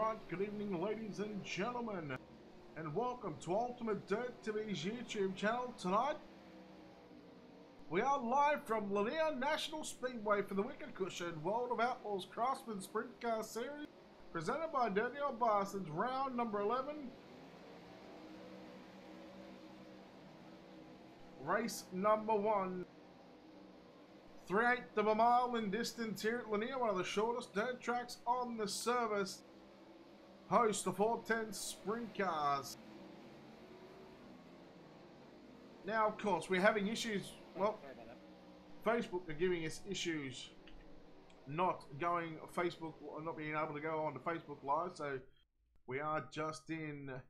right, good evening ladies and gentlemen, and welcome to Ultimate Dirt TV's YouTube channel. Tonight, we are live from Lanier National Speedway for the Wicked Cushion World of Outlaws Craftsman Sprint Car Series, presented by Dirty Old Bastards, round number 11. Race number 1. 3/8 of a mile in distance here at Lanier, one of the shortest dirt tracks on the service. Host the 410 Sprint Cars. Now, of course, we're having issues. Well, Facebook are giving us issues not being able to go on to Facebook Live. So we are just on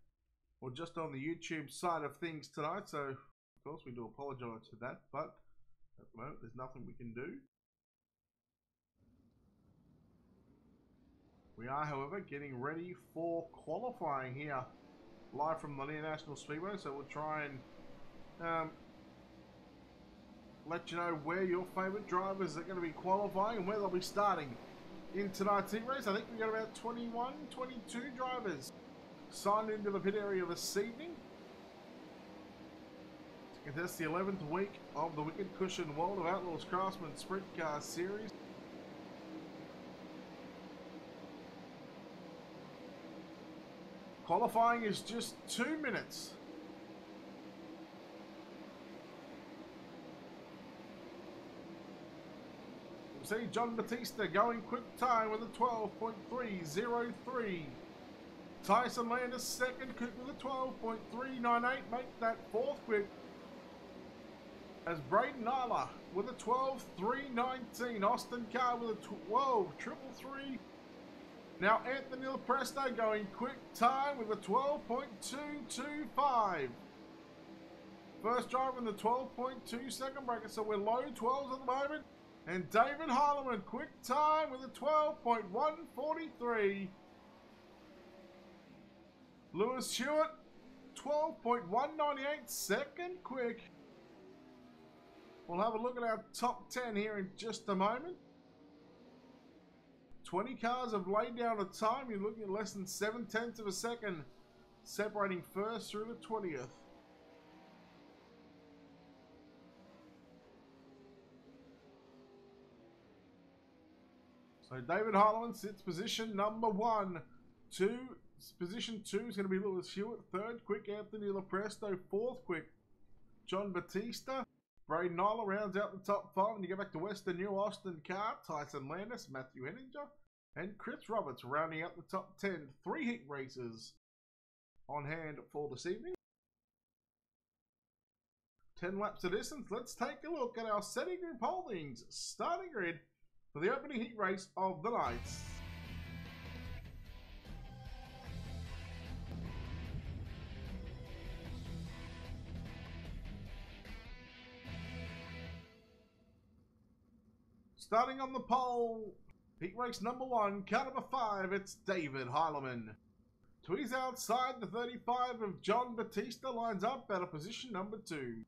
the YouTube side of things tonight. So, of course, we do apologize for that, but at the moment, there's nothing we can do. We are, however, getting ready for qualifying here, live from Lanier National Speedway. So we'll try and let you know where your favourite drivers are going to be qualifying and where they'll be starting in tonight's heat race. I think we've got about 21, 22 drivers signed into the pit area this evening to contest the 11th week of the Wicked Cushion World of Outlaws Craftsman Sprint Car Series. Qualifying is just 2 minutes. You see John Batista going quick time with a 12.303. Tyson Landis second quick with a 12.398. Make that fourth quick. As Braden Nyla with a 12.319. Austin Carr with a 12.333. Now Anthony Lepresto going quick time with a 12.225. First driver in the 12.2 second bracket, so we're low 12s at the moment. And David Heilemann quick time with a 12.143. Lewis Stewart 12.198 second quick. We'll have a look at our top 10 here in just a moment. 20 cars have laid down a time. You're looking at less than 7/10 of a second separating first through the 20th. So David Heilemann sits position number 1. Position 2 is going to be Lewis Stewart. Third quick, Anthony Lepresto. Fourth quick, John Batista. Braden Nyla rounds out the top 5, and you go back to Western New Austin Carr, Tyson Landis, Matthew Henninger, and Chris Roberts rounding out the top 10. 3 heat races on hand for this evening. 10 laps of distance. Let's take a look at our setting group holdings. Starting grid for the opening heat race of the night. Starting on the pole, heat race number 1, car number 5, it's David Heilemann. To his outside, the 35 of John Batista lines up out of position number 2.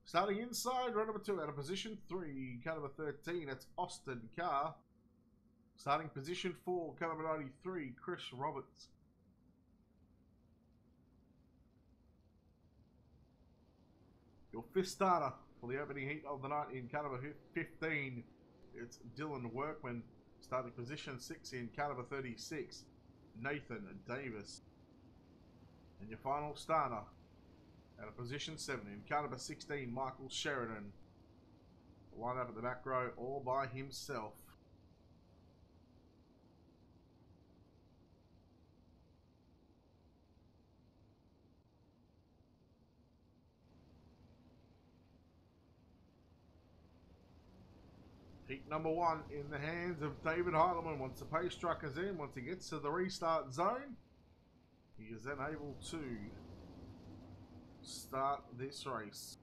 Starting inside, row number 2, out of position 3, car number 13, it's Austin Carr. Starting position 4, car number 93, Chris Roberts. Your 5th starter for the opening heat of the night in car number 15. It's Dylan Workman, starting position 6 in car number 36, Nathan Davis. And your final starter, out of position 7 in car number 16, Michael Sheridan. Line up at the back row all by himself. Heat number 1 in the hands of David Heilemann. Once the pace truck is in, once he gets to the restart zone, he is then able to start this race.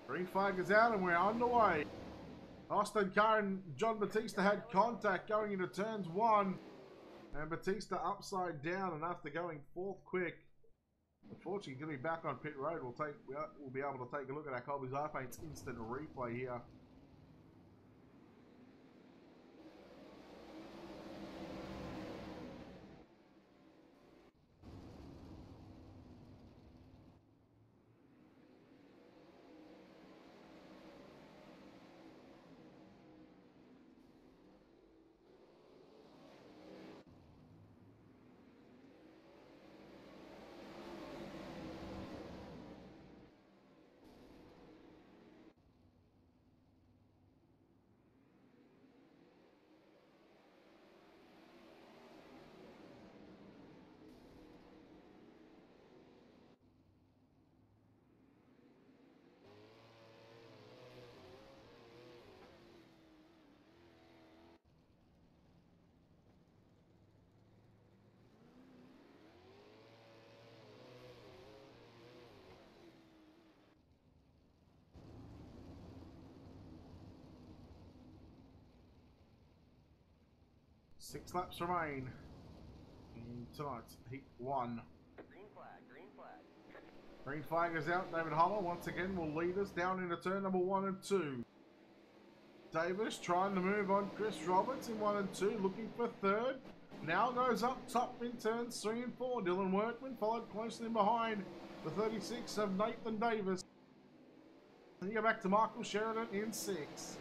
Green flag is out and we're underway. Austin Carr and John Batista had contact going into turns 1. And Batista upside down, and after going 4th quick, unfortunately, he's going to be back on pit road. We'll be able to take a look at our Colby's iPaint's instant replay here. 6 laps remain in tonight's Heat 1. Green flag, green flag. Green flag is out. David Holler once again will lead us down into turn number 1 and 2. Davis trying to move on Chris Roberts in 1 and 2, looking for third. Now goes up top in turns 3 and 4. Dylan Workman followed closely behind the 36 of Nathan Davis. Then you go back to Michael Sheridan in 6.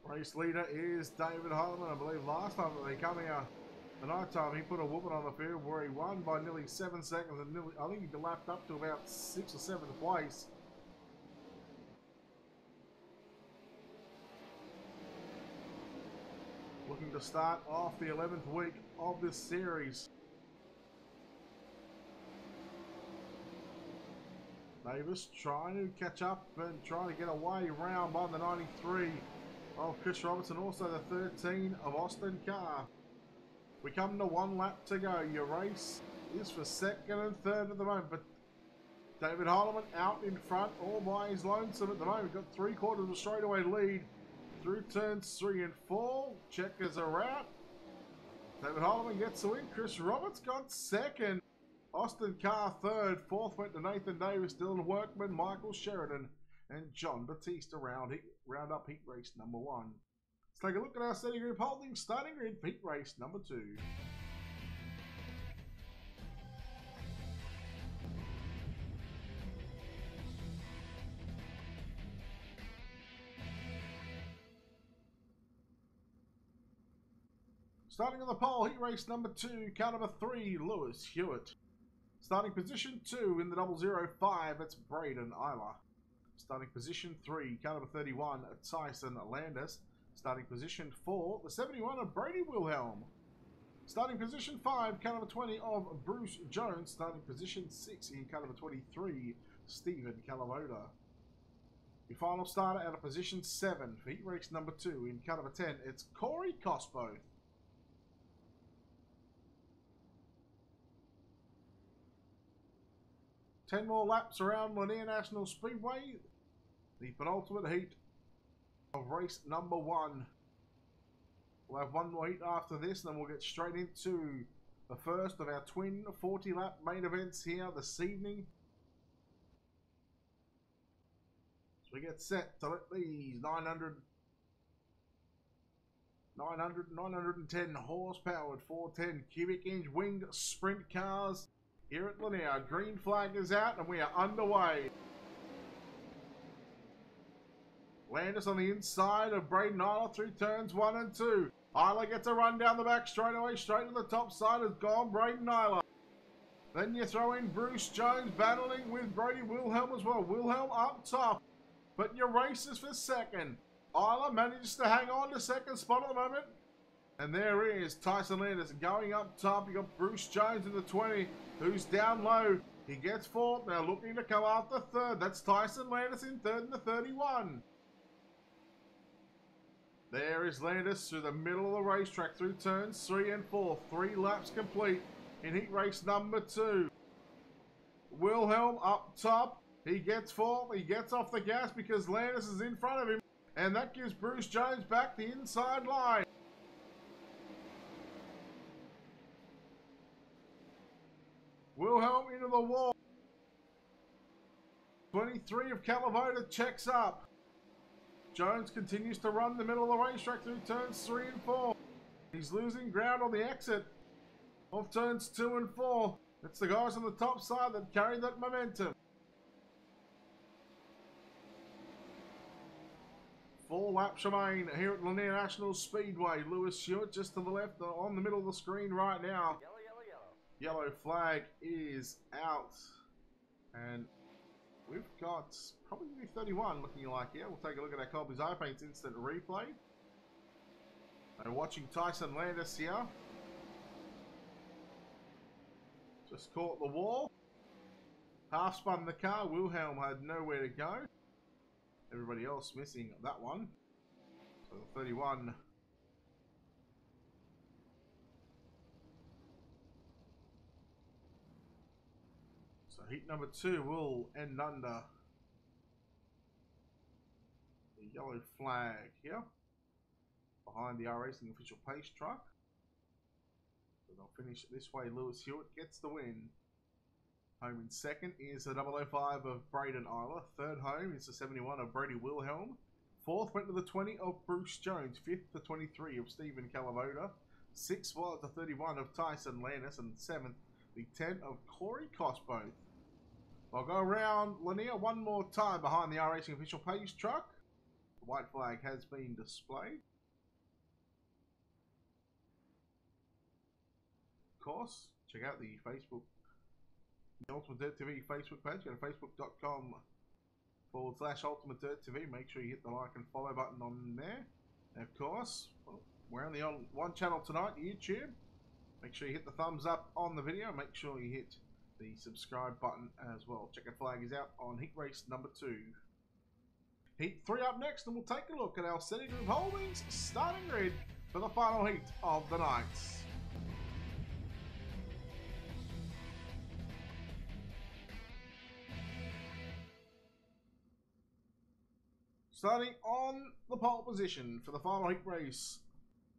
Race leader is David Holman. I believe last time that they come here, the night time, he put a whooping on the field where he won by nearly 7 seconds, and nearly, I think he lapped up to about 6th or 7th place. Looking to start off the 11th week of this series. Davis trying to catch up and trying to get away round by the 93 of Chris Robertson, also the 13 of Austin Carr. We come to 1 lap to go. Your race is for 2nd and 3rd at the moment, but David Holloman out in front all by his lonesome at the moment. Got 3/4 of a straightaway lead through turns 3 and 4. Checkers are out. David Holloman gets the win. Chris Roberts got 2nd. Austin Carr 3rd. 4th went to Nathan Davis, Dylan Workman, Michael Sheridan, and John Batista round up heat race number 1. Let's take a look at our steady group holdings, starting grid heat race number 2. Starting on the pole, heat race number 2, car number 3, Lewis Hewitt. Starting position 2 in the 005, it's Braden Eiler. Starting position 3, car number 31, Tyson Landis. Starting position 4, the 71 of Brady Wilhelm. Starting position 5, car number 20 of Bruce Jones. Starting position 6 in car number 23, Stephen Calavoda. Your final starter out of position 7 for heat race number 2 in car number 10, it's Corey Cosbo. Ten more laps around Lanier National Speedway, the penultimate heat of race number 1. We'll have 1 more heat after this, and then we'll get straight into the first of our twin 40-lap main events here this evening. So we get set to let these 910 horsepowered 410 cubic inch winged sprint cars here at Lanier. Green flag is out and we are underway. Landis on the inside of Braden Eiler through turns 1 and 2. Eiler gets a run down the back straight away, straight to the top side has gone Braden Eiler. Then you throw in Bruce Jones battling with Brady Wilhelm as well. Wilhelm up top, but your race is for 2nd. Eiler manages to hang on to 2nd spot at the moment. And there is Tyson Landis going up top. You got Bruce Jones in the 20, who's down low. He gets 4th, now looking to come after 3rd. That's Tyson Landis in 3rd in the 31. There is Landis through the middle of the racetrack through turns 3 and 4. 3 laps complete in heat race number 2. Wilhelm up top. He gets 4th. He gets off the gas because Landis is in front of him. And that gives Bruce Jones back the inside line. Wilhelm into the wall. 23 of Calavoda checks up. Jones continues to run the middle of the racetrack through turns 3 and 4. He's losing ground on the exit of turns 2 and 4. It's the guys on the top side that carry that momentum. 4 laps remain here at Lanier National Speedway. Lewis Stewart just to the left on the middle of the screen right now. Yellow, yellow, yellow. Yellow flag is out. And we've got probably 31 looking like here. We'll take a look at our Colby's iPaints instant replay. And watching Tyson Landis here. Just caught the wall. Half spun the car. Wilhelm had nowhere to go. Everybody else missing that one. So the 31. So heat number 2 will end under the yellow flag here behind the R-Racing official pace truck. So they'll finish it this way. Lewis Hewitt gets the win. Home in second is the 005 of Braden Isla. Third home is the 71 of Brady Wilhelm. Fourth went to the 20 of Bruce Jones. Fifth, the 23 of Stephen Calavoda. Sixth was the 31 of Tyson Lannis. And seventh, the 10 of Corey Cosboth. I'll go around Lanier one more time behind the R-Racing official pace truck. The white flag has been displayed. Of course, check out the Facebook, the Ultimate Dirt TV Facebook page. Go to facebook.com/Ultimate Dirt TV. Make sure you hit the like and follow button on there. And of course, well, we're only on one channel tonight, YouTube. Make sure you hit the thumbs up on the video. Make sure you hit the subscribe button as well. Checkered flag is out on heat race number 2. Heat 3 up next, and we'll take a look at our City Group Holdings starting grid for the final heat of the night. Starting on the pole position for the final heat race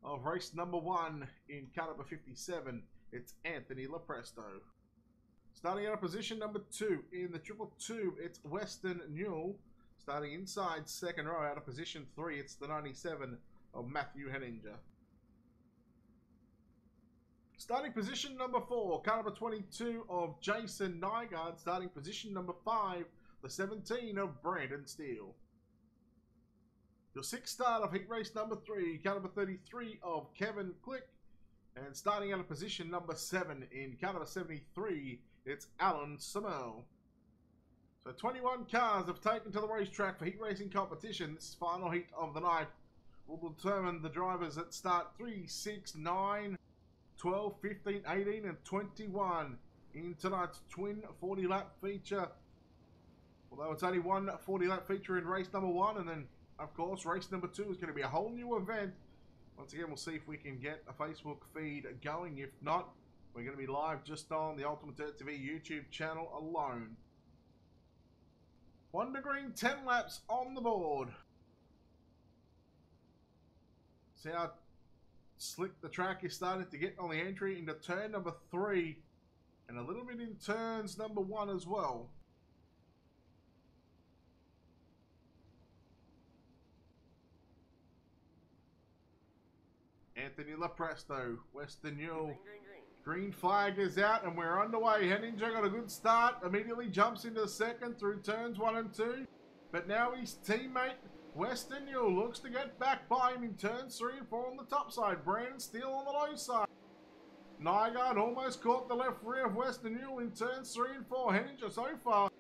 of race number 1 in car number 57, it's Anthony Lepresto. Starting at position number 2 in the 222, it's Weston Newell. Starting inside second row out of position 3, it's the 97 of Matthew Henninger. Starting position number 4, car number 22 of Jason Nygaard. Starting position number 5, the 17 of Brandon Steele. Your 6th start of heat race number 3, car number 33 of Kevin Click. And starting out of position number 7 in car number 73, it's Alan Samel. So 21 cars have taken to the racetrack for heat racing competition. This final heat of the night will determine the drivers that start 3, 6, 9, 12, 15, 18 and 21 in tonight's twin 40-lap feature. Although it's only one 40-lap feature in race number 1, and then of course race number 2 is going to be a whole new event. Once again, we'll see if we can get a Facebook feed going. If not, we're going to be live just on the Ultimate Dirt TV YouTube channel alone. 1 to green, 10 laps on the board. See how slick the track is starting to get on the entry into turn number 3. And a little bit in turns number 1 as well. Anthony Lepresto, Weston Newell. Green flag is out and we're underway. Henninger got a good start. Immediately jumps into second through turns 1 and 2. But now his teammate Weston Newell looks to get back by him in turns 3 and 4 on the top side. Brandon Steele on the low side. Nygaard almost caught the left rear of Weston Newell in turns 3 and 4. Henninger so far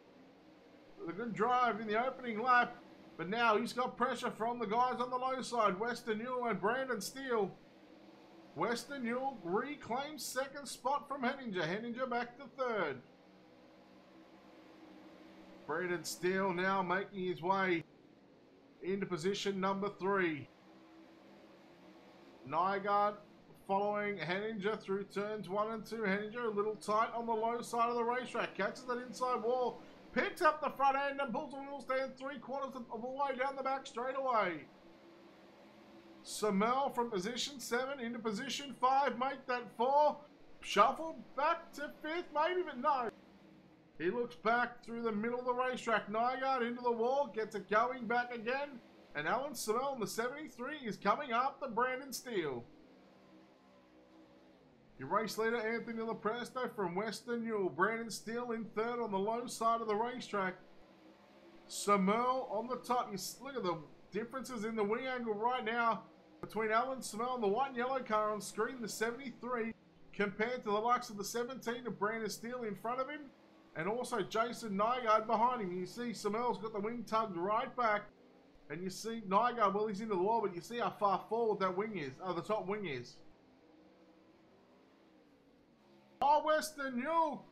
with a good drive in the opening lap. But now he's got pressure from the guys on the low side. Weston Newell and Brandon Steele. Weston Newell reclaims second spot from Henninger. Henninger back to third. Brandon Steele now making his way into position number 3. Nygaard following Henninger through turns 1 and 2. Henninger a little tight on the low side of the racetrack. Catches that inside wall. Picks up the front end and pulls the wheel stand 3/4 of the way down the back straightaway. Samel from position 7 into position 5. Make that 4. Shuffle back to 5th maybe, but no. He looks back through the middle of the racetrack. Nygaard into the wall. Gets it going back again. And Alan Samel in the 73 is coming after Brandon Steele. Your race leader, Anthony Lepresto from Western Newell. Brandon Steele in third on the low side of the racetrack. Samel on the top. You look at the differences in the wing angle right now between Alan Samel and the white and yellow car on screen, the 73, compared to the likes of the 17 of Brandon Steele in front of him, and also Jason Nygaard behind him. You see Samel's got the wing tugged right back, and you see Nygaard, well, he's into the wall, but you see how far forward that wing is, the top wing is. Oh, Weston Newell,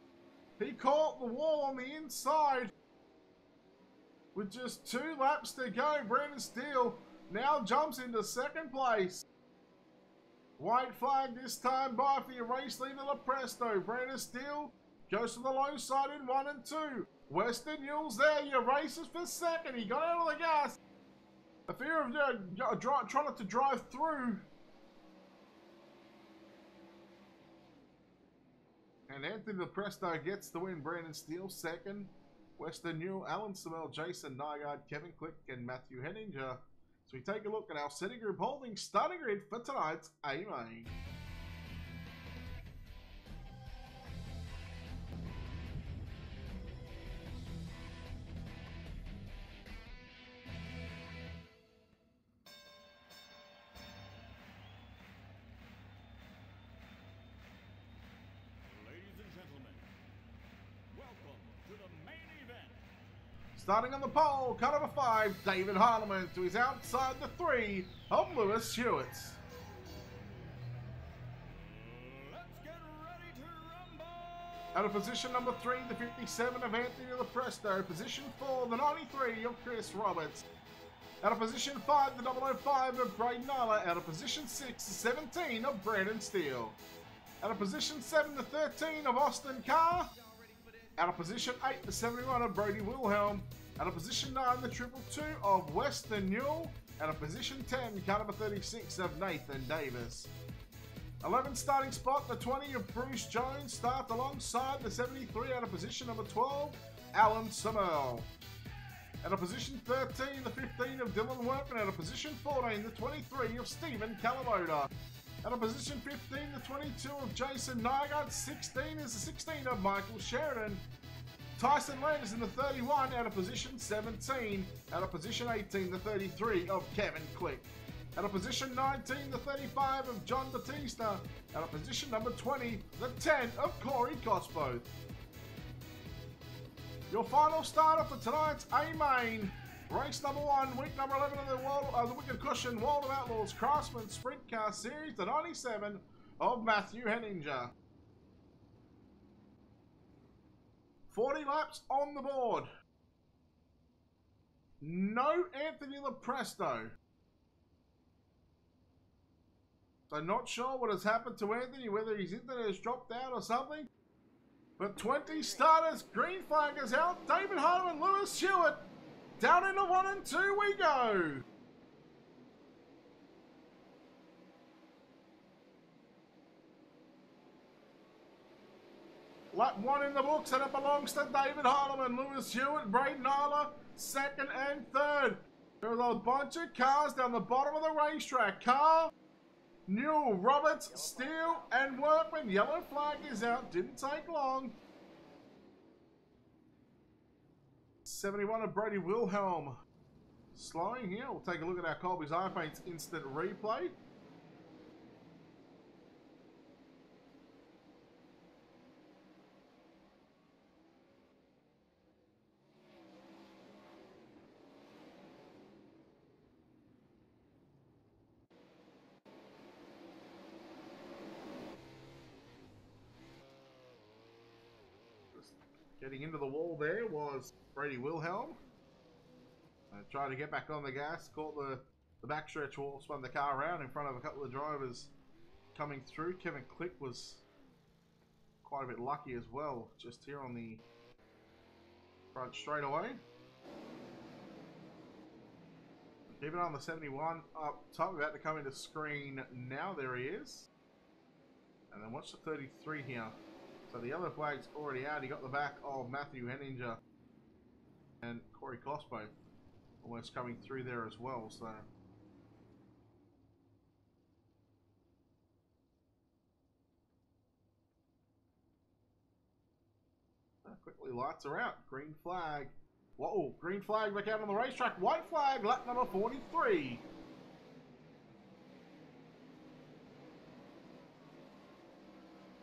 he caught the wall on the inside with just 2 laps to go. Brandon Steele now jumps into second place. White flag this time by for your race leader Lepresto. Brandon Steele Goes to the low side in 1 and 2. Western Yule's there. Your races for second. He got out of the gas. A fear of trying to drive through. And Anthony Presto gets the win. Brandon Steele second. Western Yule, Alan Samel, Jason Nygaard, Kevin Click, and Matthew Henninger. So we take a look at our City Group Holdings starting grid for tonight's A-Main. Starting on the pole, cut number 5, David Harleman to his outside the 3 of Lewis Hewitt. Let's get ready to rumble! Out of position number 3, the 57 of Anthony the Presto. Position 4, the 93 of Chris Roberts. Out of position 5, the 005 of Braden Nyla. Out of position 6, the 17 of Brandon Steele. Out of position 7, the 13 of Austin Carr. Out of position 8, the 71 of Brody Wilhelm. Out of position 9, the 222 of Western Newell. Out of position 10, car number 36 of Nathan Davis. 11 starting spot, the 20 of Bruce Jones. Start alongside the 73 out of position number 12, Alan Samel. Out of position 13, the 15 of Dylan Workman. Out of position 14, the 23 of Stephen Calamoda. Out of position 15, the 22 of Jason Nygaard. 16 is the 16 of Michael Sheridan. Tyson Land is in the 31 out of position 17. Out of position 18, the 33 of Kevin Click. Out of position 19, the 35 of John Batista. Out of position number 20, the 10 of Corey Cospo. Your final starter for tonight's A-Main. Race number 1, week number 11 of the Wicked Cushion World of Outlaws Craftsman Sprint Car Series, the 97 of Matthew Henninger. 40 laps on the board. No Anthony Lepresto. So not sure what has happened to Anthony, whether his internet has dropped out or something. But 20 starters, green flag is out. David Harleman, Lewis Hewitt. Down into 1 and 2 we go. Lap 1 in the books, and it belongs to David Harleman, Lewis Hewitt, Braden Nyla, second and third. There's a bunch of cars down the bottom of the racetrack. Carr, Newell, Roberts, Steele, and Workman. Yellow flag is out. Didn't take long. 71 of Brody Wilhelm. Slowing here. We'll take a look at our Colby's iPaint's instant replay. Getting into the wall there was Brady Wilhelm. Tried to get back on the gas, caught the backstretch wall, spun the car around in front of a couple of drivers coming through. Kevin Click was quite a bit lucky as well, just here on the front straightaway. Keep it on the 71 up top, about to come into screen now. There he is. And then watch the 33 here. So the yellow flag's already out. He got the back of Matthew Henninger and Corey Cospo almost coming through there as well. So quickly lights are out. Green flag. Whoa, green flag back out on the racetrack. White flag, lap number 43.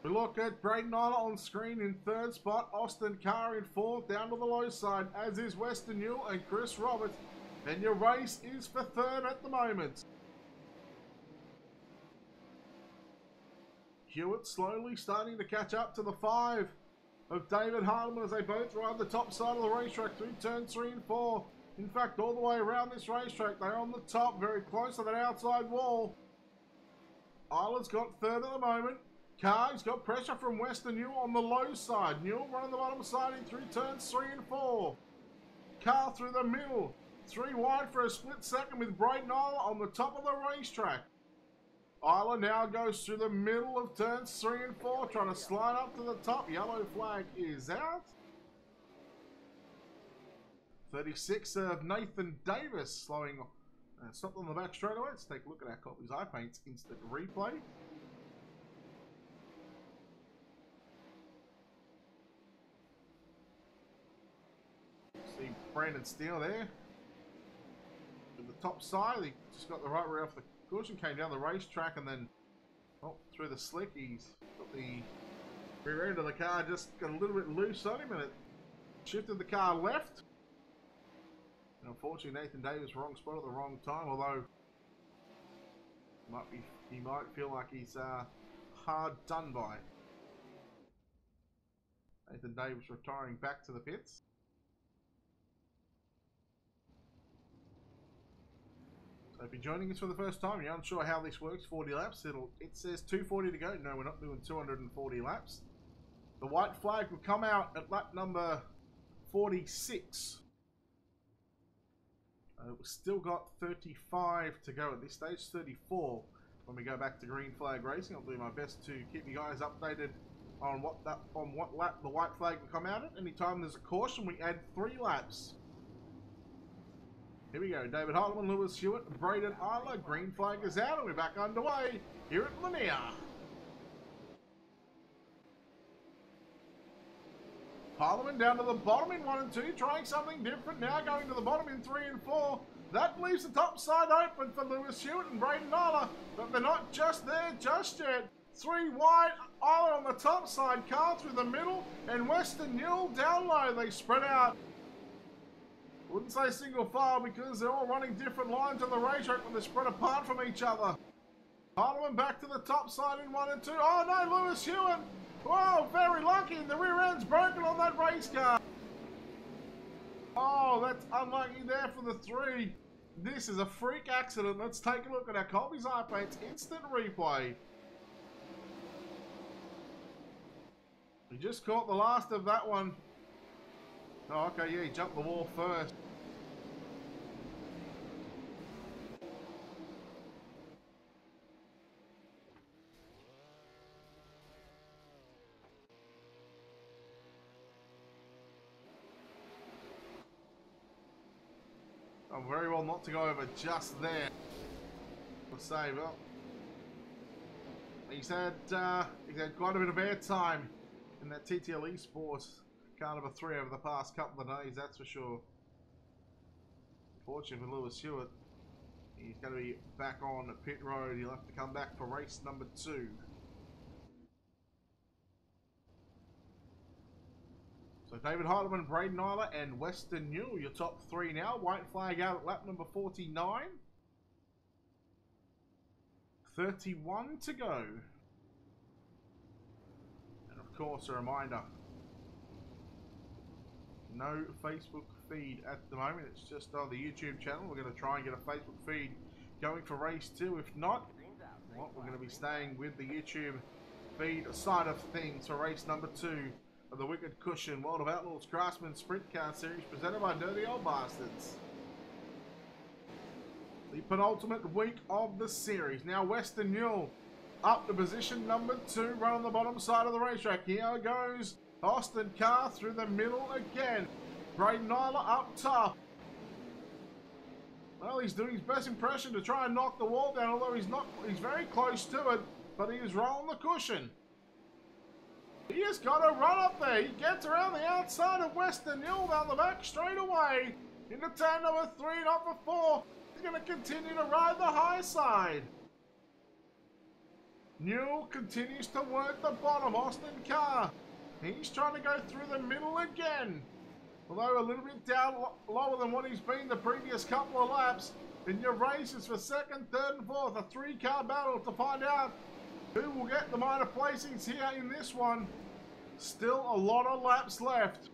We look at Braden Nyla on screen in third spot, Austin Carr in fourth, down to the low side, as is Western Newell and Chris Roberts. And your race is for third at the moment. Hewitt slowly starting to catch up to the 5 of David Harleman as they both ride the top side of the racetrack through turns 3 and 4. In fact, all the way around this racetrack, they're on the top, very close to that outside wall. Isla's got third at the moment. Car, he's got pressure from Western Newell on the low side. Newell running the bottom side in through turns 3 and 4. Car through the middle. 3 wide for a split second with Braden Isla on the top of the racetrack. Isla now goes through the middle of turns 3 and 4, trying to slide up to the top. Yellow flag is out. 36 of Nathan Davis slowing stopped on the back straight away. Let's take a look at our Copies Eye Paints instant replay. See Brandon Steele there. To the top side, he just got the right rear off the cushion, came down the racetrack and then through the slick. He's got the rear end of the car, just got a little bit loose on him and it shifted the car left. And unfortunately, Nathan Davis wrong spot at the wrong time, although he might feel like he's hard done by. Nathan Davis retiring back to the pits. So if you're joining us for the first time, you're unsure how this works, 40 laps, it says 240 to go. No, we're not doing 240 laps. The white flag will come out at lap number 46. We've still got 35 to go at this stage, 34 when we go back to green flag racing. I'll do my best to keep you guys updated on what lap the white flag will come out at. Anytime there's a caution, we add 3 laps. Here we go. David Hartman, Lewis Hewitt, Braden Isla. Green flag is out and we're back underway here at Lanier. Parliament down to the bottom in 1 and 2, trying something different now, going to the bottom in 3 and 4. That leaves the top side open for Lewis Hewitt and Braden Isla, but they're not just there just yet. 3 wide, Isla on the top side, Car through the middle, and Western Newell down low. They spread out. Wouldn't say single file because they're all running different lines on the racetrack, but they're spread apart from each other. Parliament back to the top side in 1 and 2. Oh no, Lewis Hewitt! Whoa, very lucky. The rear end's broken on that race car. Oh, that's unlucky there for the 3. This is a freak accident. Let's take a look at our Copies Eye Paints instant replay. He just caught the last of that one. Oh, okay, yeah, he jumped the wall first. Oh, very well not to go over just there. For Sabre. He's had quite a bit of airtime in that TTL Esports car number 3 over the past couple of days, that's for sure. Fortunately for Lewis Hewitt, he's going to be back on pit road. He'll have to come back for race number 2. So David Heidemann, Braden Isla, and Western Newell, your top 3 now. White flag out at lap number 49. 31 to go. And of course, a reminder, no Facebook feed at the moment. It's just on the YouTube channel. We're going to try and get a Facebook feed going for race 2. If not, well, we're going to be staying with the YouTube feed side of things for race number 2 of the Wicked Cushion World of Outlaws Craftsman Sprint Car Series presented by Dirty Old Bastards. The penultimate week of the series. Now Western Newell up to position number 2, right on the bottom side of the racetrack. Here goes Austin Carr through the middle again. Braden Isla up top. Well, he's doing his best impression to try and knock the wall down, although he's very close to it, but he is rolling the cushion. He has got to run up there. He gets around the outside of Western Newell down the back straight away. Into turn number 3 and up for 4. He's going to continue to ride the high side. Newell continues to work the bottom. Austin Carr, he's trying to go through the middle again. Although a little bit down lower than what he's been the previous couple of laps. In your races for 2nd, 3rd and 4th, a 3-car battle to find out who will get the minor placings here in this one. Still a lot of laps left.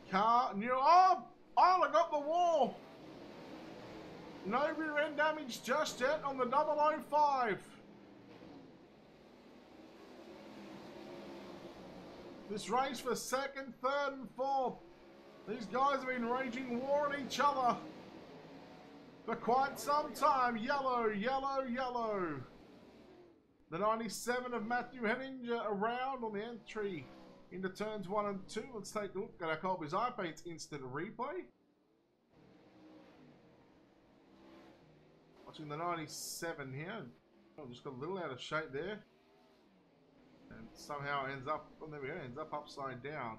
Carr, Newell, oh, Isla got the wall. No rear end damage just yet on the 005. This race for second, third and fourth. These guys have been waging war on each other for quite some time. Yellow, yellow, yellow. The 97 of Matthew Henninger around on the entry into turns 1 and 2. Let's take a look at our Colby's iPaint's instant replay. Watching the 97 here. Oh, just got a little out of shape there. And somehow ends up, oh, there we go, ends up upside down.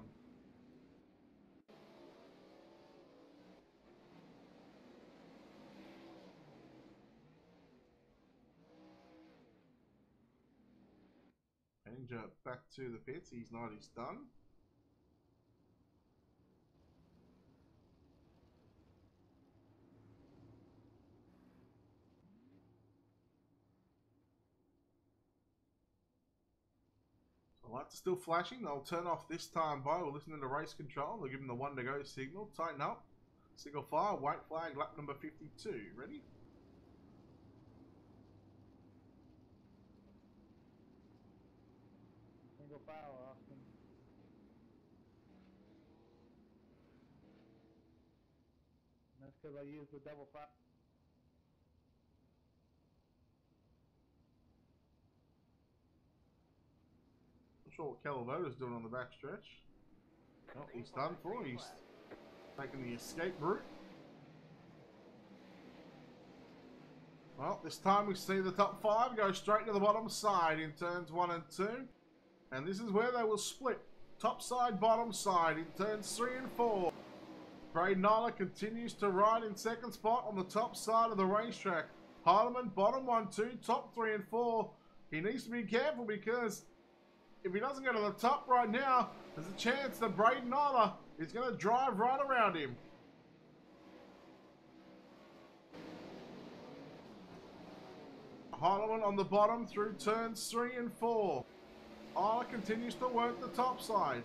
Henninger back to the pits. He's not, he's done. The lights are still flashing. They'll turn off this time by. We're listening to race control. They'll give them the 1 to go signal. Tighten up. Single fire. White flag. Lap number 52. Ready? Single fire, Austin. That's because I used the double fire. Not sure what Calavota's doing on the back stretch. Oh, he's done for. He's taking the escape route. Well, this time we see the top 5 go straight to the bottom side in turns 1 and 2. And this is where they will split. Top side, bottom side in turns 3 and 4. Braden Nyla continues to ride in second spot on the top side of the racetrack. Hardeman, bottom 1, 2, top 3 and 4. He needs to be careful because if he doesn't get to the top right now, there's a chance that Braden Nyla is going to drive right around him. Hardeman on the bottom through turns 3 and 4. Nyla continues to work the top side.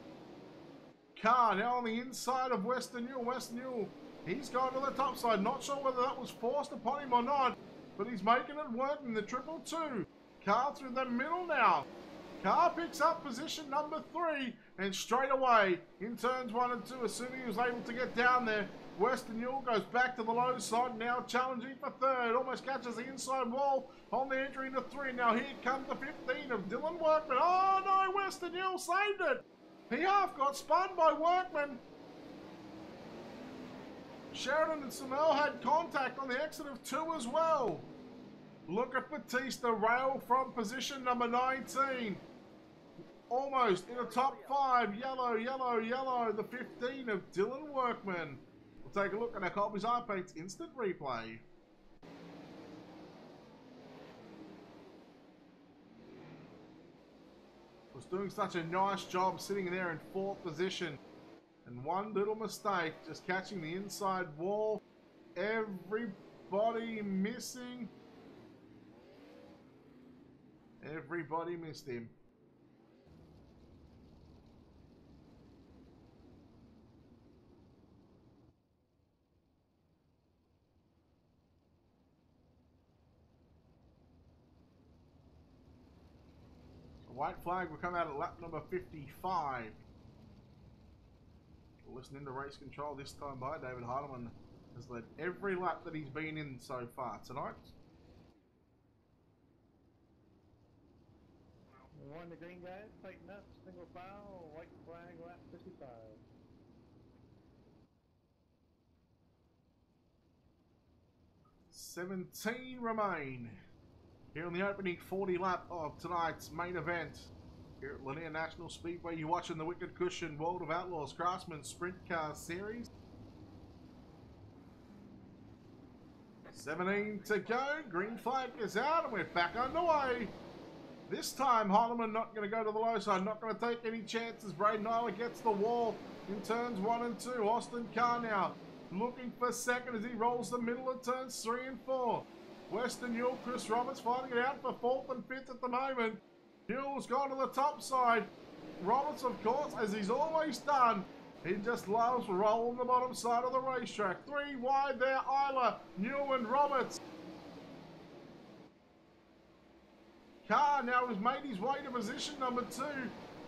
Carr now on the inside of Western Newell. Western Newell, he's gone to the top side. Not sure whether that was forced upon him or not, but he's making it work in the 222. Carr through the middle now. Carr picks up position number 3 and straight away in turns 1 and 2 as soon as he was able to get down there. Western Newell goes back to the low side, now challenging for third. Almost catches the inside wall on the entry into 3. Now here comes the 15 of Dylan Workman. Oh no, Western Newell saved it. He half got spun by Workman. Sheridan and Samel had contact on the exit of 2 as well. Look at Batista rail from position number 19. Almost in the top 5. Yellow, yellow, yellow. The 15 of Dylan Workman. We'll take a look at our Colby's iPaint's instant replay. Was doing such a nice job sitting there in 4th position. And one little mistake, just catching the inside wall. Everybody missing. Everybody missed him. White flag will come out at lap number 55. Listening to race control this time by David Hardeman has led every lap that he's been in so far tonight. One, the green guys, tighten up, single file, white flag, lap 55. $17 remain here on the opening 40 lap of tonight's main event here at Lanier National Speedway. You're watching the Wicked Cushion World of Outlaws Craftsman Sprintcars Series. 17 to go. Green flag is out and we're back underway. This time, Hardeman not going to go to the low side, not going to take any chances. Braden Nyla gets the wall in turns 1 and 2. Austin Carr now looking for second as he rolls the middle of turns 3 and 4. Western Newell, Chris Roberts fighting it out for 4th and 5th at the moment. Newell's gone to the top side. Roberts, of course, as he's always done, He just loves rolling the bottom side of the racetrack. 3 wide there, Isla, Newell and Roberts. Carr now has made his way to position number 2.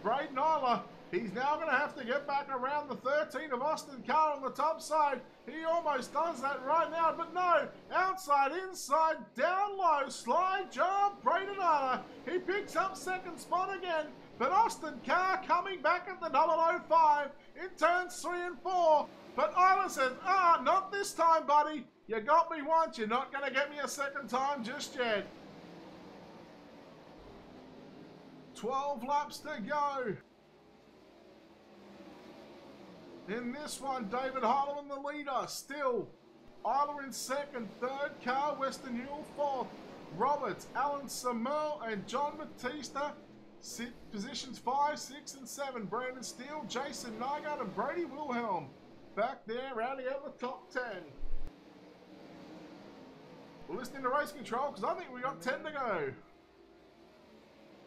Braden Isla, he's now going to have to get back around the 13 of Austin Carr on the top side. He almost does that right now, but no. Outside, inside, down low, slide jump, Braden Isla. He picks up second spot again, but Austin Carr coming back at the 005 in turns 3 and 4. But Isla says, not this time, buddy. You got me once, you're not going to get me a second time just yet. 12 laps to go. In this one, David Harleman the leader. Still, Isla in second. Third, Carr, Western Newell fourth. Roberts, Alan Samuel, and John Batista sit positions 5, 6, and 7. Brandon Steele, Jason Nygaard, and Brady Wilhelm back there, rounding out the top 10. We're listening to race control because I think we got 10 to go.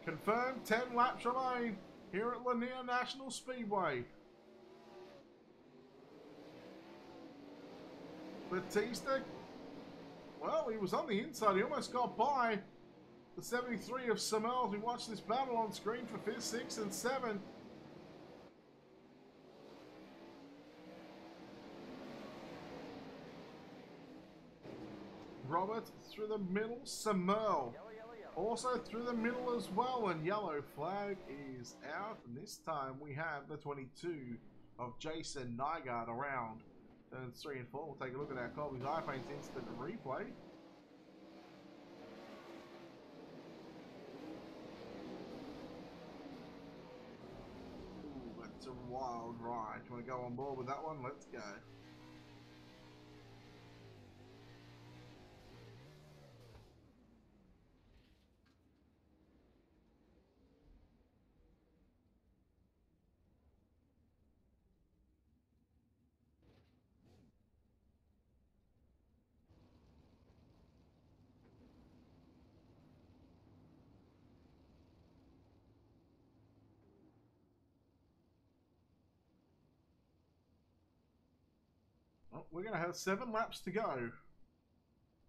Confirmed 10 laps remain here at Lanier National Speedway. Batista, well, he was on the inside. He almost got by the 73 of Samel. We watched this battle on screen for 5th, 6th, and 7th. Robert through the middle, Samel. Also through the middle as well, and yellow flag is out. And this time we have the 22 of Jason Nygaard around turns 3 and 4. We'll take a look at our Colby's iPhone's instant replay. Ooh, that's a wild ride. Do you want to go on board with that one? Let's go. Well, we're going to have 7 laps to go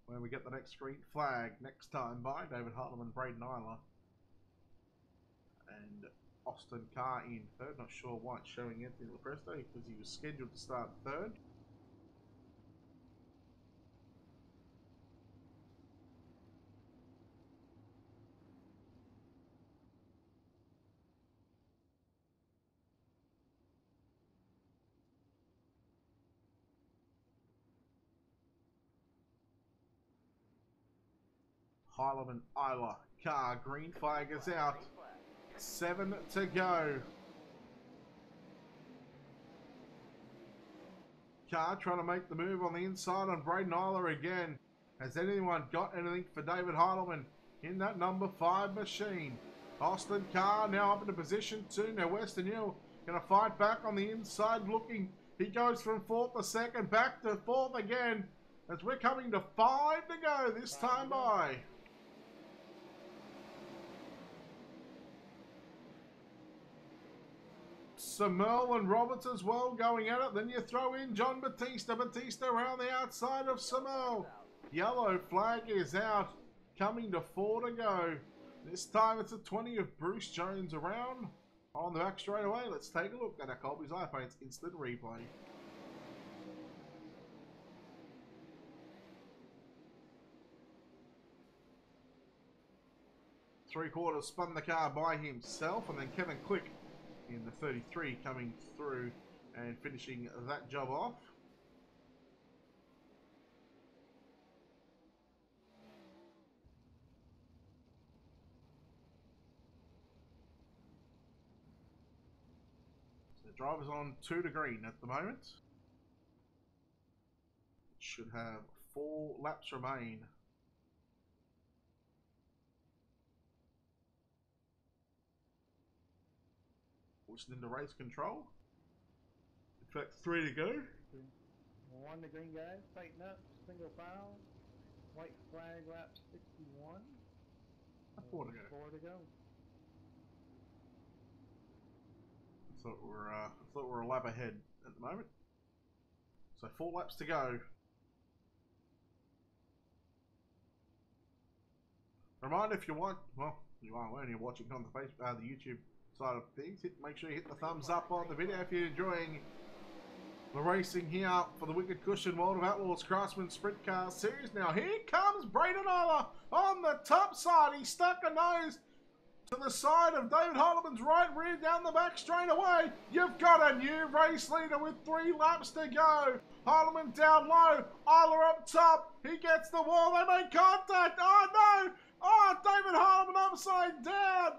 when we get the next green flag next time by David Hartman, Braden Isla, and Austin Carr in third. Not sure why it's showing Anthony Lepresto because he was scheduled to start third. Harleman, Isla, Carr, green flag is out. 7 to go. Carr trying to make the move on the inside on Braden Isla again. Has anyone got anything for David Harleman in that number 5 machine? Austin Carr now up into position 2. Now Western Hill going to fight back on the inside looking. He goes from 4th to 2nd, back to 4th again. As we're coming to 5 to go this time by. Samel and Roberts as well going at it. Then you throw in John Batista. Batista around the outside of Samel. Yellow flag is out. Coming to 4 to go. This time it's a 20 of Bruce Jones around. On the back straight away. Let's take a look at our Colby's iPhone's instant replay. Three-quarters spun the car by himself, and then Kevin Click in the 33 coming through and finishing that job off. So the driver's on 2 to green at the moment. Should have 4 laps remain. Listening to race control. In fact, 3 to go. 1 to green, guys. Tighten up. Single file. White flag lap 61. 4 to go. 4 to go. thought we're a lap ahead at the moment. So 4 laps to go. Reminder, if you want, well, you are when you're watching on the Facebook, the YouTube side of things, make sure you hit the thumbs up on the video if you're enjoying the racing here for the Wicked Cushion World of Outlaws Craftsman Sprint Car Series. Now here comes Braden Isla on the top side. He stuck a nose to the side of David Holloman's right rear down the back straight away. You've got a new race leader with 3 laps to go. Holloman down low, Isla up top. He gets the wall, they make contact. Oh no! Oh, David Holloman upside down.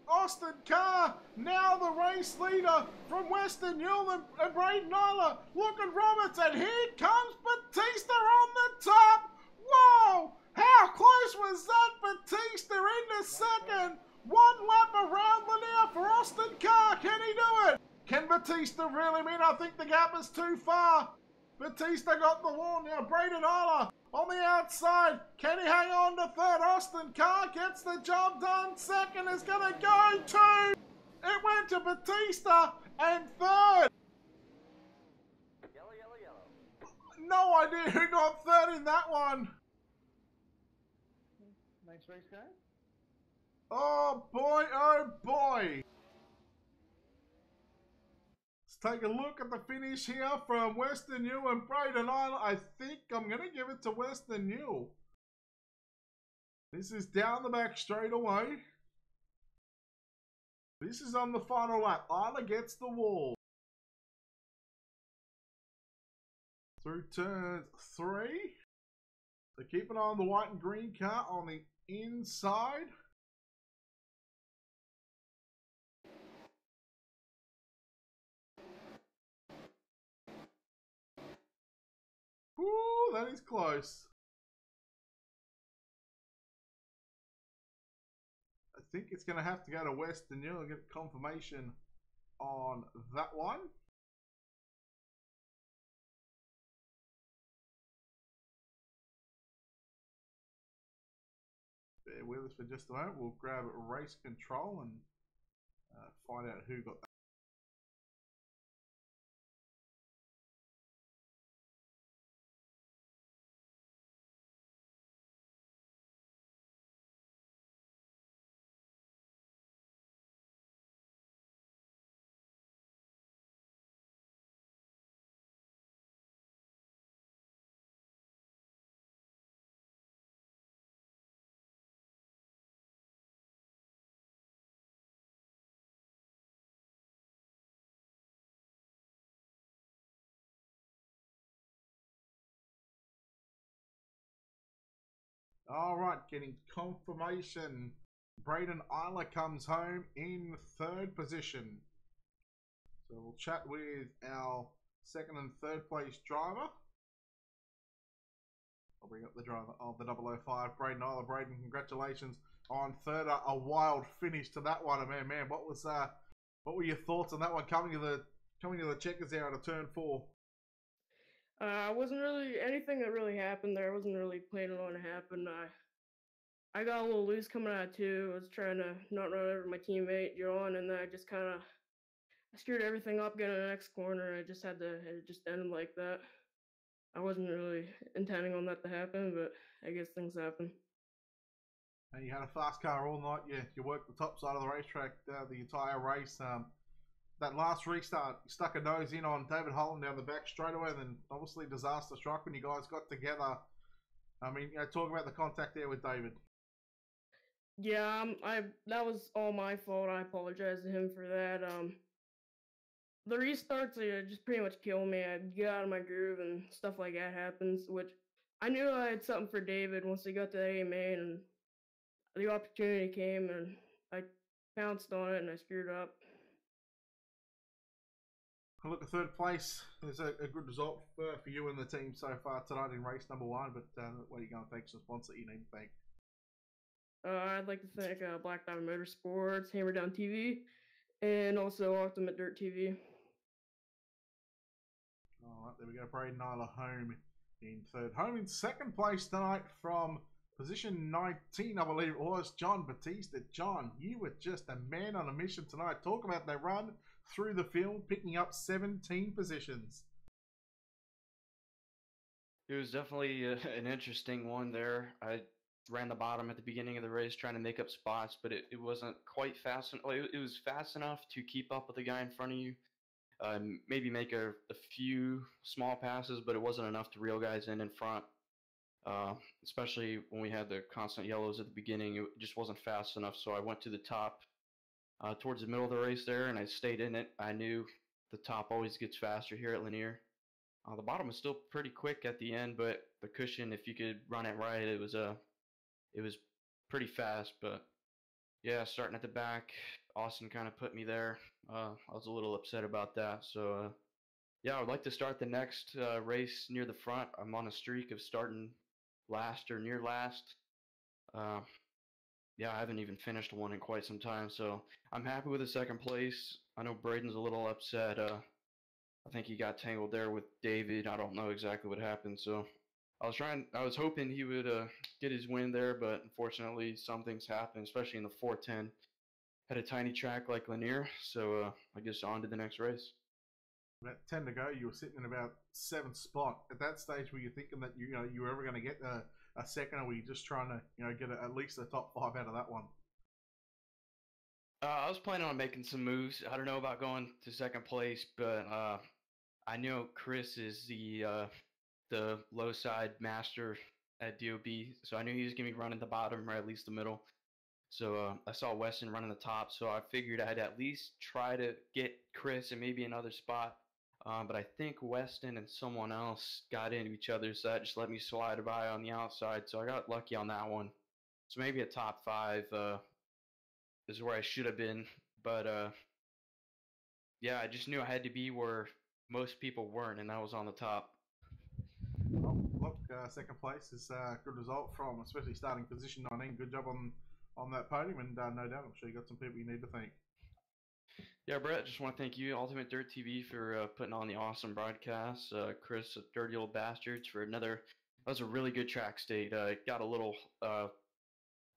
Austin Carr, now the race leader from Western Newell and Braden Isla. Look at Roberts, and here comes Batista on the top. Whoa! How close was that? Batista into second. 1 lap around Lanier for Austin Carr. Can he do it? Can Batista really mean? I think the gap is too far. Batista got the wall now. Braden Isla on the outside. Can he hang on to third? Austin Carr gets the job done. Second is going to go to... It went to Batista and third. Yellow, yellow, yellow. No idea who got third in that one. Nice race, guys. Oh boy, oh boy. Let's take a look at the finish here from Western Newell and Braden Isla. I think I'm going to give it to Western Newell. This is down the back straight away. This is on the final lap. Isla gets the wall. Through turn 3. So keep an eye on the white and green car on the inside. Ooh, that is close. I think it's going to have to go to Western Newell and get confirmation on that one. Bear with us for just a moment. We'll grab race control and find out who got that. All right, getting confirmation. Braden Isla comes home in third position. So we'll chat with our second and third place driver. I'll bring up the driver of the 005, Braden Isla. Braden, congratulations on third. A wild finish to that one, man. What were your thoughts on that one coming to the checkers there out of turn 4? Wasn't really anything that really happened there. I wasn't really planning on it to happen. I got a little loose coming out too. I was trying to not run over my teammate John, and then I just kind of screwed everything up getting the next corner. It just ended like that. I wasn't really intending on that to happen, but I guess things happen. And you had a fast car all night. You worked the top side of the racetrack the entire race. That last restart, you stuck a nose in on David Holland down the back straight away, and then obviously disaster struck when you guys got together. I mean, talk about the contact there with David. Yeah, that was all my fault. I apologize to him for that. The restarts just pretty much kill me. I get out of my groove and stuff like that happens, which I knew I had something for David once he got to AMA, and the opportunity came, and I pounced on it, and I screwed up. Look, a third place is a good result for you and the team so far tonight in race number 1, but what are you going to thank some sponsors that you need to thank? I'd like to thank Black Diamond Motorsports, Hammer Down TV, and also Ultimate Dirt TV. All right, there we go. Braden Isla home in third. Home in second place tonight from position 19, I believe it was, John Batista. John, you were just a man on a mission tonight. Talk about that run through the field, picking up 17 positions. It was definitely an interesting one there. I ran the bottom at the beginning of the race trying to make up spots, but it wasn't quite fast enough. It was fast enough to keep up with the guy in front of you. Maybe make a few small passes, but it wasn't enough to reel guys in front. Especially when we had the constant yellows at the beginning, it just wasn't fast enough. So I went to the top towards the middle of the race there, and I stayed in it. I knew the top always gets faster here at Lanier. The bottom was still pretty quick at the end, but the cushion, if you could run it right, it was pretty fast. But yeah, starting at the back, Austin kind of put me there. I was a little upset about that. So yeah, I would like to start the next race near the front. I'm on a streak of starting last or near last. Yeah, I haven't even finished one in quite some time, so I'm happy with the second place. I know Braden's a little upset. I think he got tangled there with David. I don't know exactly what happened, so I was hoping he would get his win there, but unfortunately some things happened, especially in the 410. Had a tiny track like Lanier, so I guess on to the next race. About 10 to go, you were sitting in about 7th spot. At that stage, were you thinking that you were ever going to get a second, or were you just trying to get at least the top 5 out of that one? I was planning on making some moves. I don't know about going to second place, but I know Chris is the low side master at DOB, so I knew he was gonna be running the bottom or at least the middle. So I saw Weston running the top, so I figured I'd at least try to get Chris and maybe another spot. But I think Weston and someone else got into each other, so that just let me slide by on the outside. So I got lucky on that one. So maybe a top 5 is where I should have been. But yeah, I just knew I had to be where most people weren't, and that was on the top. Well, look, second place is a good result from, especially starting position 19. Good job on that podium, and no doubt, I'm sure you got some people you need to thank. Yeah, Brett, just want to thank you, Ultimate Dirt TV, for putting on the awesome broadcast. Chris, Dirty Old Bastards, for another. That was a really good track state. It got a little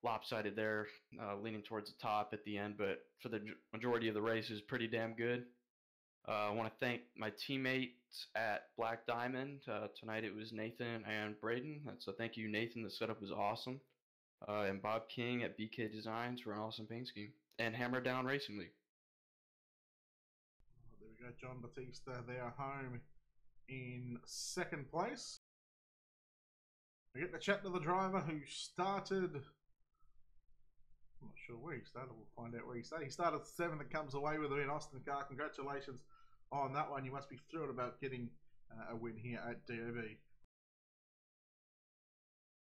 lopsided there, leaning towards the top at the end, but for the majority of the race, it was pretty damn good. I want to thank my teammates at Black Diamond. Tonight it was Nathan and Braden. So thank you, Nathan. The setup was awesome. And Bob King at BK Designs for an awesome paint scheme. And Hammer Down Racing League. There we go, John Batista. They are home in second place. We get to chat to the driver who started. I'm not sure where he started. We'll find out where he started. He started 7th and comes away with a win. Austin Carr, congratulations on that one. You must be thrilled about getting a win here at DOB.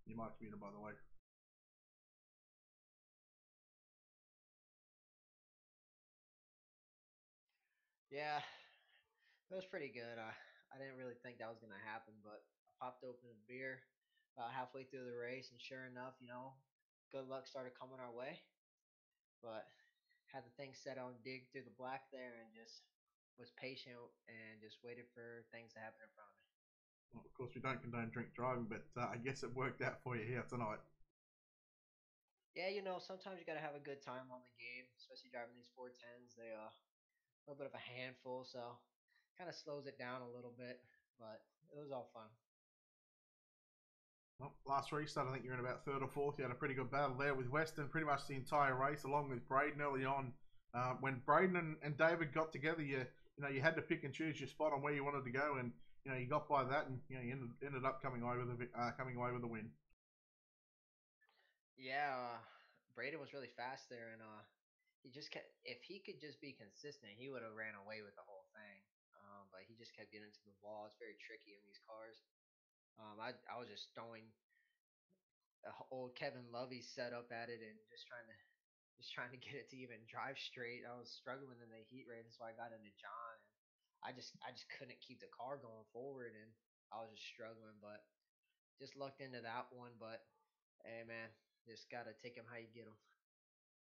Your mic's muted, by the way. Yeah, it was pretty good. I didn't really think that was going to happen, but I popped open a beer about halfway through the race, and sure enough, good luck started coming our way. But had the thing set on dig through the black there and just was patient and just waited for things to happen in front of me. Well, of course, we don't condone drink driving, but I guess it worked out for you here tonight. Yeah, sometimes you got to have a good time on the game, especially driving these 410s. They a little bit of a handful, so kind of slows it down a little bit, but it was all fun. Well, last restart, I think you're in about 3rd or 4th. You had a pretty good battle there with Weston pretty much the entire race, along with Braden early on. When Braden and David got together, you had to pick and choose your spot on where you wanted to go, and you got by that, and you ended up coming away with the win. Yeah, Braden was really fast there, and he just kept. If he could just be consistent, he would have ran away with the whole thing. But he just kept getting to the wall. It's very tricky in these cars. I was just throwing old Kevin Lovey setup at it and just trying to get it to even drive straight. I was struggling in the heat race, so I got into John, and I just couldn't keep the car going forward, and I was just struggling. But just lucked into that one. But hey, man, just gotta take him how you get him.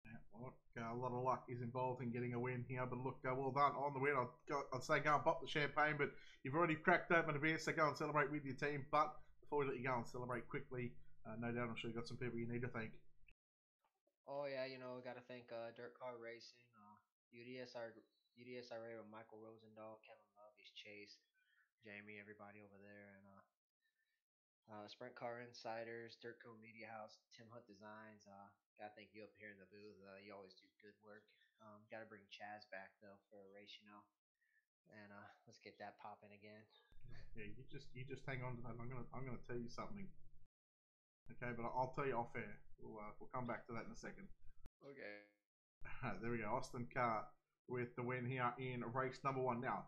Yeah, well, look, a lot of luck is involved in getting a win here, but look, well done on the win. I'd say go and pop the champagne, but you've already cracked open a beer, so go and celebrate with your team. But before we let you go and celebrate quickly, no doubt I'm sure you've got some people you need to thank. Oh yeah, got to thank Dirt Car Racing, UDSR UDSRA with Michael Rosendahl, Kevin Love, he's Chase, Jamie, everybody over there, and Sprint Car Insiders, Dirt Cone Media House, Tim Hunt Designs. Gotta thank you up here in the booth. You always do good work. Gotta bring Chaz back though for a race, you know. And let's get that popping again. Yeah, you just hang on to that. I'm gonna tell you something. Okay, but I'll tell you off air. We'll come back to that in a second. Okay. There we go. Austin Carr with the win here in race number 1. Now,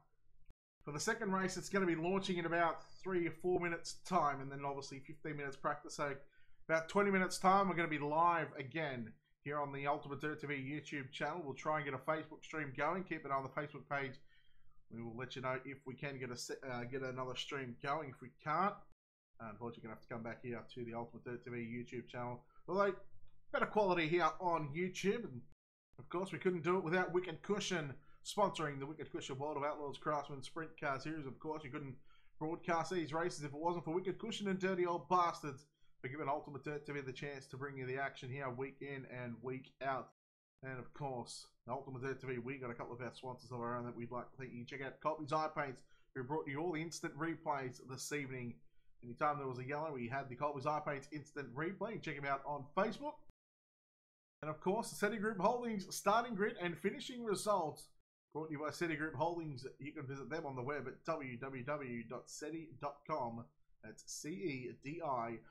for the second race, it's going to be launching in about 3 or 4 minutes time, and then obviously 15 minutes practice. So about 20 minutes time, we're going to be live again here on the Ultimate Dirt TV YouTube channel. We'll try and get a Facebook stream going. Keep it on the Facebook page. We will let you know if we can get another stream going. If we can't, unfortunately, you're going to have to come back here to the Ultimate Dirt TV YouTube channel. Although, better quality here on YouTube. And of course, we couldn't do it without Wicked Cushion sponsoring the Wicked Cushion World of Outlaws Craftsman Sprint Car Series. Of course, we couldn't broadcast these races if it wasn't for Wicked Cushion and Dirty Old Bastards for giving Ultimate Dirt TV the chance to bring you the action here week in and week out. And of course, Ultimate Dirt TV, we got a couple of our sponsors of our own that we'd like to thank you. Check out Colby's Eye Paints, who brought you all the instant replays this evening. Anytime there was a yellow, we had the Colby's Eye Paints instant replay. Check him out on Facebook. And of course, the SETI Group Holdings starting grid and finishing results brought to you by SETI Group Holdings. You can visit them on the web at www.seti.com. That's CEDI.com.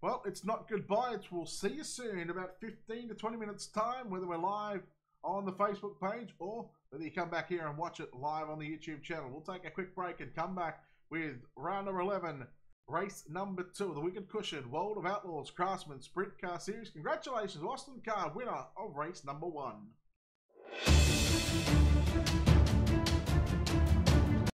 Well, it's not goodbye. We'll see you soon in about 15 to 20 minutes time, whether we're live on the Facebook page or whether you come back here and watch it live on the YouTube channel. We'll take a quick break and come back with round number 11, race number 2 of the Wicked Cushion World of Outlaws Craftsman Sprint Car Series. Congratulations, Austin Carr, winner of race number 1.